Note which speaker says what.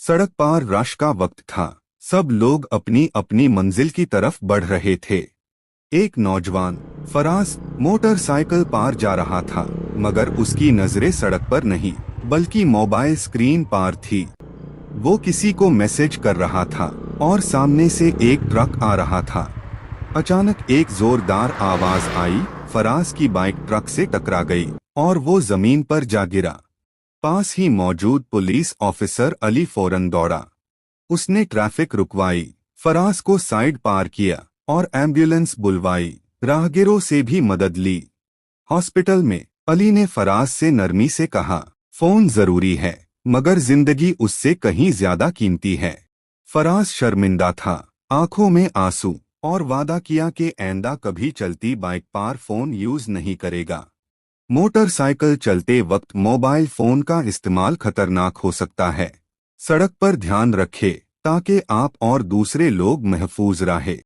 Speaker 1: सड़क पार रश का वक्त था। सब लोग अपनी अपनी मंजिल की तरफ बढ़ रहे थे। एक नौजवान फराज मोटरसाइकिल पार जा रहा था, मगर उसकी नजरें सड़क पर नहीं बल्कि मोबाइल स्क्रीन पार थी। वो किसी को मैसेज कर रहा था और सामने से एक ट्रक आ रहा था। अचानक एक जोरदार आवाज आई। फराज की बाइक ट्रक से टकरा गई और वो जमीन पर जा गिरा। पास ही मौजूद पुलिस ऑफिसर अली फौरन दौड़ा। उसने ट्रैफिक रुकवाई, फराज को साइड पार किया और एम्बुलेंस बुलवाई। राहगीरों से भी मदद ली। हॉस्पिटल में अली ने फराज से नरमी से कहा, फोन जरूरी है मगर जिंदगी उससे कहीं ज्यादा कीमती है। फराज शर्मिंदा था, आंखों में आंसू, और वादा किया कि आइंदा कभी चलती बाइक पार फोन यूज नहीं करेगा। मोटरसाइकिल चलते वक्त मोबाइल फोन का इस्तेमाल खतरनाक हो सकता है। सड़क पर ध्यान रखें ताकि आप और दूसरे लोग महफूज रहें।